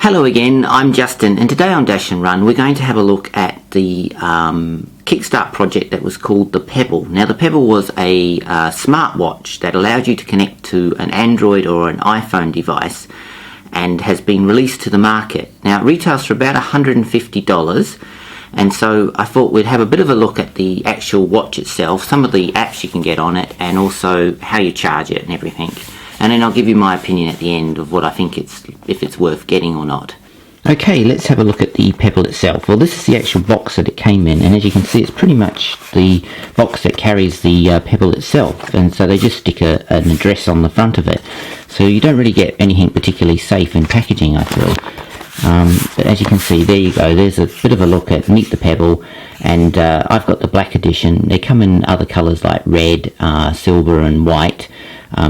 Hello again, I'm Justin, and today on Dash and Run we're going to have a look at the Kickstart project that was called the Pebble. Now the Pebble was a smartwatch that allowed you to connect to an Android or an iPhone device and has been released to the market. Now it retails for about $150, and so I thought we'd have a bit of a look at the actual watch itself, some of the apps you can get on it, and also how you charge it and everything. And then I'll give you my opinion at the end of what I think if it's worth getting or not. Okay, let's have a look at the Pebble itself. Well, this is the actual box that it came in, and as you can see, it's pretty much the box that carries the Pebble itself, and so they just stick an address on the front of it. So you don't really get anything particularly safe in packaging, I feel. But as you can see, there you go, there's a bit of a look at Meet the Pebble, and I've got the black edition. They come in other colours like red, silver and white.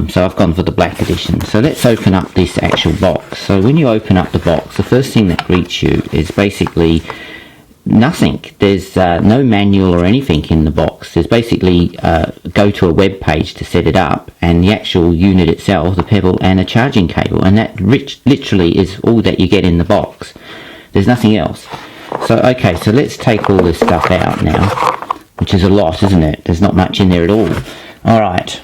So I've gone for the black edition. So let's open up this actual box. So when you open up the box, the first thing that greets you is basically nothing. There's no manual or anything in the box. There's basically go to a web page to set it up, and the actual unit itself, the Pebble, and a charging cable, and that literally is all that you get in the box. There's nothing else. So okay, so let's take all this stuff out now, which is a lot, isn't it? There's not much in there at all. Alright.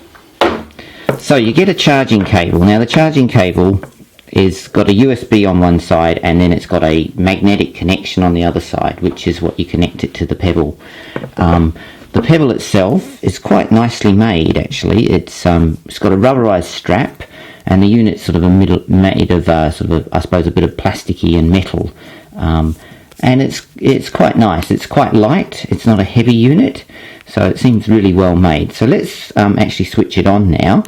So you get a charging cable. Now the charging cable is got a USB on one side, and then it's got a magnetic connection on the other side, which is what you connect it to the Pebble. The Pebble itself is quite nicely made, actually. It's got a rubberized strap, and the unit's sort of made of I suppose a bit of plasticky and metal. And it's quite nice. It's quite light. It's not a heavy unit, so it seems really well made. So let's actually switch it on now.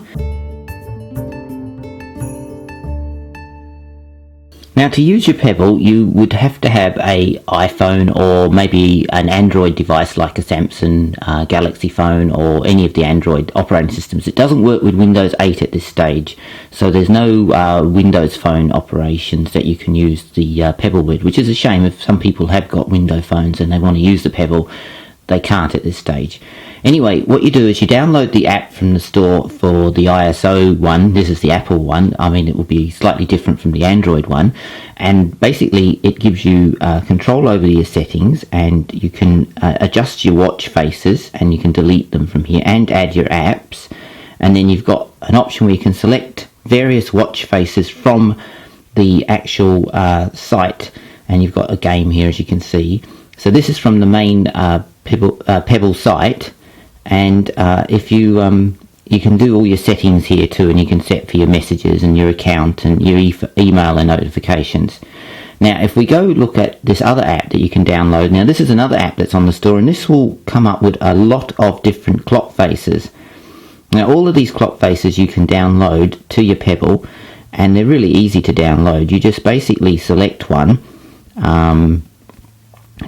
Now to use your Pebble, you would have to have a iPhone or maybe an Android device like a Samsung Galaxy phone or any of the Android operating systems. It doesn't work with Windows 8 at this stage, so there's no Windows Phone operations that you can use the Pebble with, which is a shame. If some people have got Windows phones and they want to use the Pebble, they can't at this stage. Anyway, what you do is you download the app from the store for the ISO one. This is the Apple one. I mean, it will be slightly different from the Android one. And basically, it gives you control over your settings, and you can adjust your watch faces, and you can delete them from here and add your apps. And then you've got an option where you can select various watch faces from the actual site. And you've got a game here, as you can see. So this is from the main Pebble site. And if you can do all your settings here too, and you can set for your messages and your account and your email and notifications. Now if we go look at this other app that you can download, now this is another app that's on the store, and this will come up with a lot of different clock faces. Now all of these clock faces you can download to your Pebble, and they're really easy to download. You just basically select one.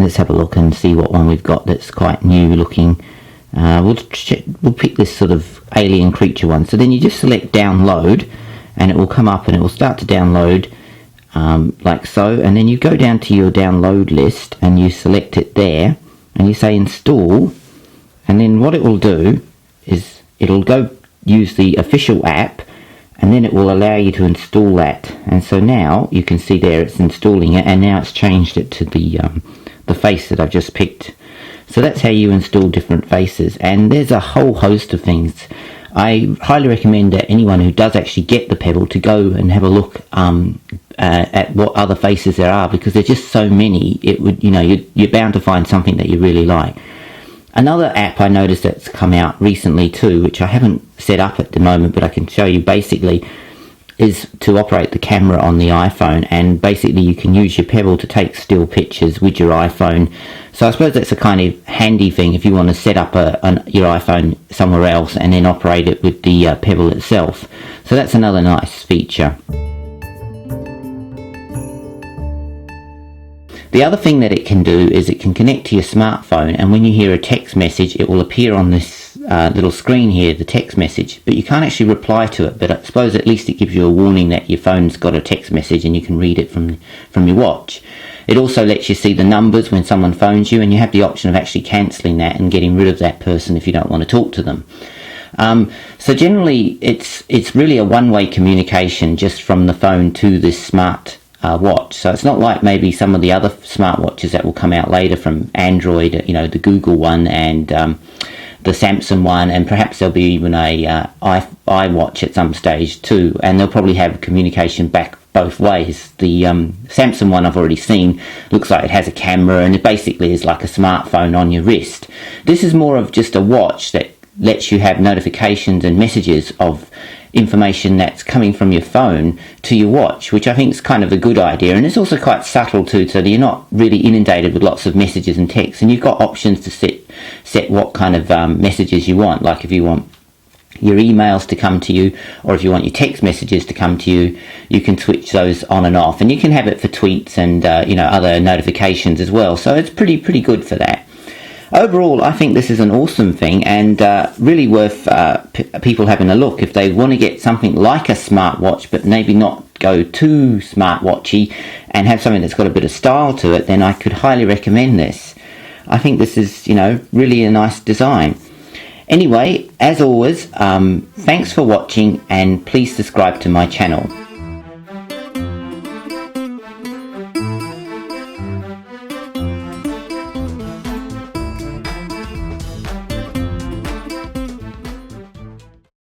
Let's have a look and see what one we've got that's quite new looking. We'll pick this sort of alien creature one. So then you just select download, and it will come up and it will start to download like so, and then you go down to your download list and you select it there, and you say install, and then what it will do is it'll go use the official app, and then it will allow you to install that. And so now you can see there it's installing it, and now it's changed it to the face that I've just picked. So that's how you install different faces, and there's a whole host of things. I highly recommend that anyone who does actually get the Pebble to go and have a look at what other faces there are, because there's just so many. It would, you're bound to find something that you really like. Another app I noticed that's come out recently too, which I haven't set up at the moment, but I can show you basically, is to operate the camera on the iPhone, and basically you can use your Pebble to take still pictures with your iPhone. So I suppose that's a kind of handy thing if you want to set up your iPhone somewhere else and then operate it with the Pebble itself. So that's another nice feature. The other thing that it can do is it can connect to your smartphone, and when you hear a text message, it will appear on this little screen here, the text message, but you can't actually reply to it. But I suppose at least it gives you a warning that your phone's got a text message and you can read it from your watch. It also lets you see the numbers when someone phones you, and you have the option of actually cancelling that and getting rid of that person if you don't want to talk to them. So generally it's really a one-way communication just from the phone to this smart watch. So it's not like maybe some of the other smartwatches that will come out later from Android, you know, the Google one and the Samsung one, and perhaps there'll be even a iWatch at some stage too, and they'll probably have communication back both ways. The Samsung one I've already seen looks like it has a camera, and it basically is like a smartphone on your wrist. This is more of just a watch that lets you have notifications and messages of information that's coming from your phone to your watch, which I think is kind of a good idea, and it's also quite subtle too, so that you're not really inundated with lots of messages and text, and you've got options to set what kind of messages you want. Like if you want your emails to come to you, or if you want your text messages to come to you, you can switch those on and off, and you can have it for tweets and you know, other notifications as well. So it's pretty good for that. Overall, I think this is an awesome thing, and really worth people having a look if they want to get something like a smartwatch, but maybe not go too smartwatchy and have something that's got a bit of style to it. Then I could highly recommend this. I think this is, you know, really a nice design. Anyway, as always, thanks for watching, and please subscribe to my channel.